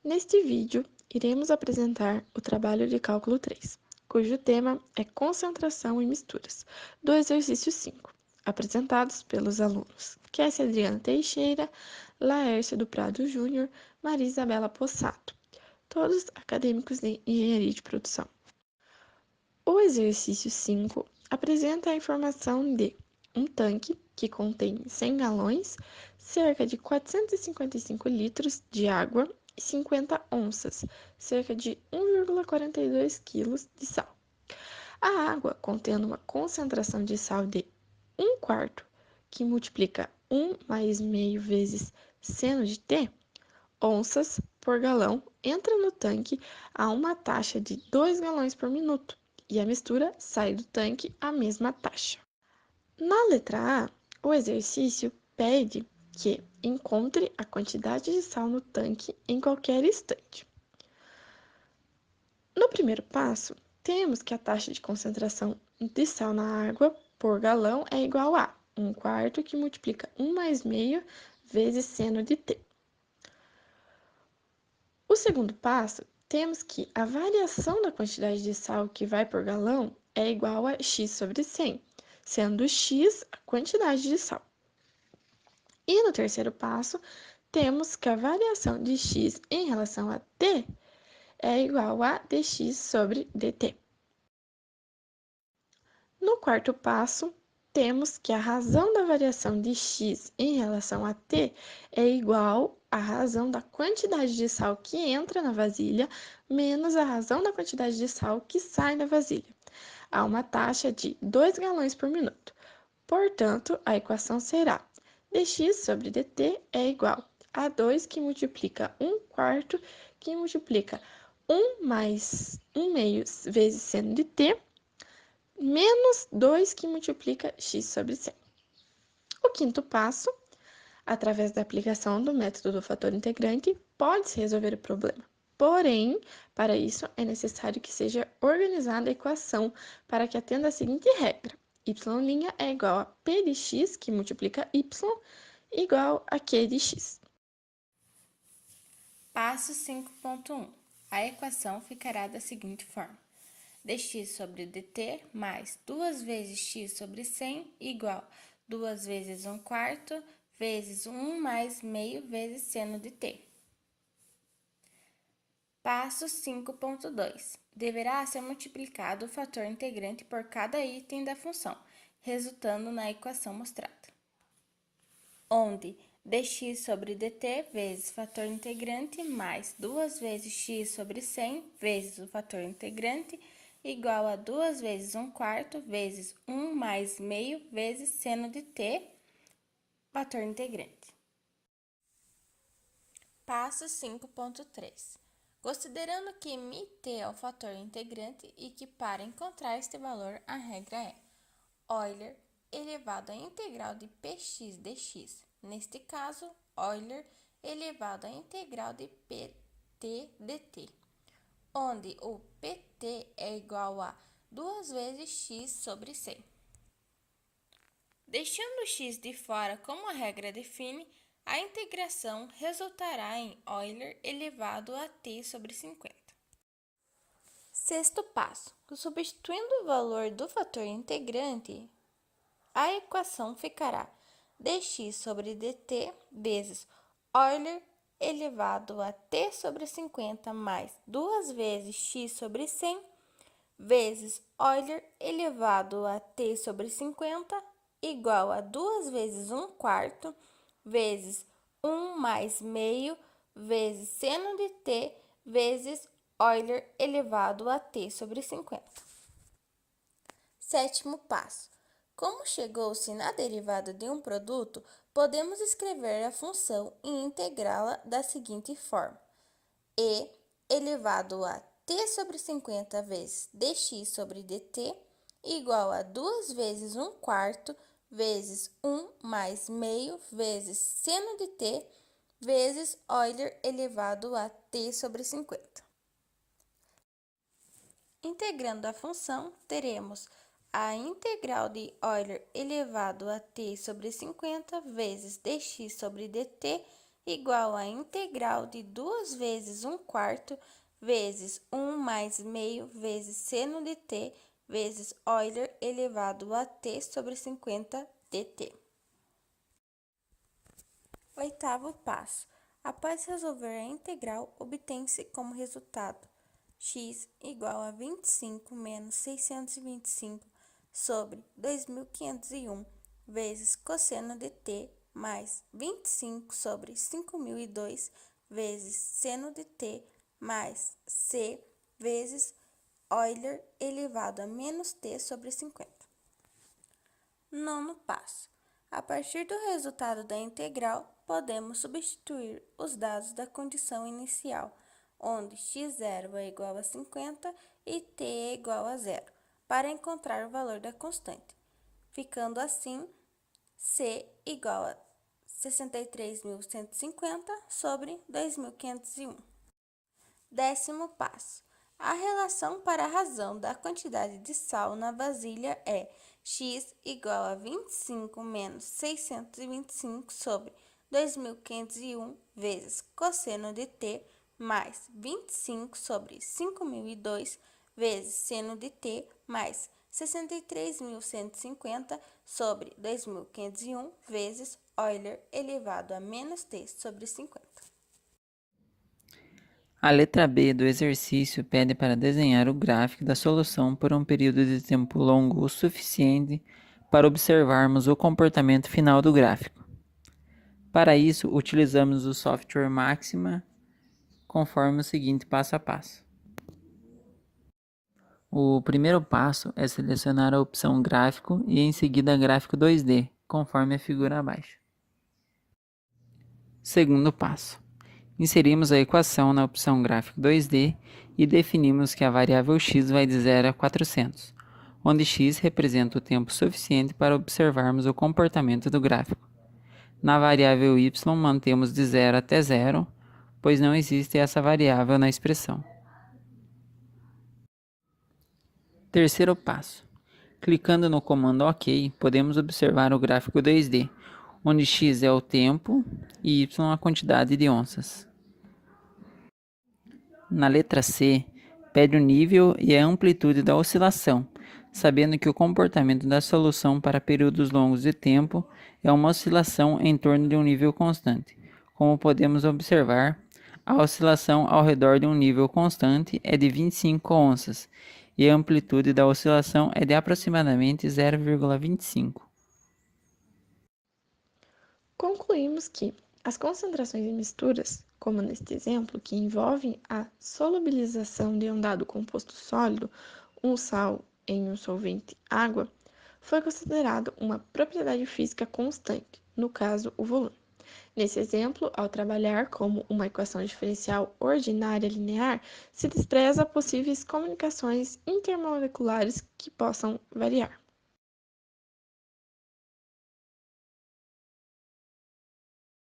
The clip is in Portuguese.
Neste vídeo, iremos apresentar o trabalho de cálculo 3, cujo tema é concentração e misturas, do exercício 5, apresentados pelos alunos Kessia Adriana Teixeira, Laércio do Prado Júnior, Maria Isabela Possato, todos acadêmicos de engenharia de produção. O exercício 5 apresenta a informação de um tanque que contém 100 galões, cerca de 455 litros de água e 50 onças, cerca de 1,42 kg de sal. A água, contendo uma concentração de sal de 1/4, que multiplica 1 mais meio vezes seno de T, onças por galão, entra no tanque a uma taxa de 2 galões por minuto, e a mistura sai do tanque à mesma taxa. Na letra A, o exercício pede que encontre a quantidade de sal no tanque em qualquer instante. No primeiro passo, temos que a taxa de concentração de sal na água por galão é igual a 1/4, que multiplica 1 mais meio vezes seno de T. O segundo passo, temos que a variação da quantidade de sal que vai por galão é igual a x sobre 100, sendo x a quantidade de sal. E no terceiro passo, temos que a variação de x em relação a t é igual a dx sobre dt. No quarto passo, temos que a razão da variação de x em relação a t é igual à razão da quantidade de sal que entra na vasilha menos a razão da quantidade de sal que sai da vasilha, a uma taxa de 2 galões por minuto. Portanto, a equação será dx sobre dt é igual a 2 que multiplica 1/4, que multiplica 1 mais 1 meio vezes seno de t, menos 2 que multiplica x sobre 100. O quinto passo, através da aplicação do método do fator integrante, pode-se resolver o problema. Porém, para isso é necessário que seja organizada a equação para que atenda a seguinte regra: y' é igual a p de x, que multiplica y, igual a q de x. Passo 5.1. A equação ficará da seguinte forma: dx sobre dt mais 2 vezes x sobre 100 igual 2 vezes 1/4 vezes 1 mais meio vezes seno de t. Passo 5.2. Deverá ser multiplicado o fator integrante por cada item da função, resultando na equação mostrada, onde dx sobre dt vezes fator integrante mais 2 vezes x sobre 100 vezes o fator integrante igual a 2 vezes 1/4 vezes 1 mais meio vezes seno de t, fator integrante. Passo 5.3. Considerando que μt é o fator integrante e que para encontrar este valor a regra é Euler elevado à integral de px dx. Neste caso, Euler elevado à integral de pt dt, onde o pt é igual a 2 vezes x sobre 100. Deixando o x de fora como a regra define, a integração resultará em Euler elevado a t sobre 50. Sexto passo. Substituindo o valor do fator integrante, a equação ficará dx sobre dt vezes Euler elevado a t sobre 50 mais 2 vezes x sobre 100 vezes Euler elevado a t sobre 50 igual a 2 vezes 1/4 vezes 1 mais meio vezes seno de t vezes Euler elevado a t sobre 50. Sétimo passo. Como chegou-se na derivada de um produto, podemos escrever a função e integrá-la da seguinte forma: e elevado a t sobre 50 vezes dx sobre dt igual a 2 vezes 1/4 vezes 1 mais meio vezes seno de t vezes Euler elevado a t sobre 50. Integrando a função, teremos a integral de Euler elevado a t sobre 50 vezes dx sobre dt igual à integral de 2 vezes 1/4 vezes 1 mais meio vezes seno de t vezes Euler elevado a t sobre 50 dt. Oitavo passo. Após resolver a integral, obtém-se como resultado x igual a 25 menos 625 sobre 2.501 vezes cosseno de t mais 25 sobre 5.002 vezes seno de t mais c vezes Euler elevado a menos t sobre 50. Nono passo. A partir do resultado da integral, podemos substituir os dados da condição inicial, onde x0 é igual a 50 e t é igual a 0, para encontrar o valor da constante, ficando assim c igual a 63.150 sobre 2.501. Décimo passo. A relação para a razão da quantidade de sal na vasilha é x igual a 25 menos 625 sobre 2.501 vezes cosseno de t mais 25 sobre 5.002 vezes seno de t mais 63.150 sobre 2.501 vezes Euler elevado a menos t sobre 50. A letra B do exercício pede para desenhar o gráfico da solução por um período de tempo longo o suficiente para observarmos o comportamento final do gráfico. Para isso, utilizamos o software Máxima conforme o seguinte passo a passo. O primeiro passo é selecionar a opção Gráfico e em seguida Gráfico 2D, conforme a figura abaixo. Segundo passo. Inserimos a equação na opção Gráfico 2D e definimos que a variável x vai de 0 a 400, onde x representa o tempo suficiente para observarmos o comportamento do gráfico. Na variável y, mantemos de 0 até 0, pois não existe essa variável na expressão. Terceiro passo. Clicando no comando OK, podemos observar o gráfico 2D, onde x é o tempo e y a quantidade de onças. Na letra C, pede o nível e a amplitude da oscilação, sabendo que o comportamento da solução para períodos longos de tempo é uma oscilação em torno de um nível constante. Como podemos observar, a oscilação ao redor de um nível constante é de 25 onças e a amplitude da oscilação é de aproximadamente 0,25. Concluímos que as concentrações em misturas, como neste exemplo, que envolvem a solubilização de um dado composto sólido, um sal em um solvente água, foi considerado uma propriedade física constante, no caso, o volume. Nesse exemplo, ao trabalhar como uma equação diferencial ordinária linear, se despreza possíveis comunicações intermoleculares que possam variar.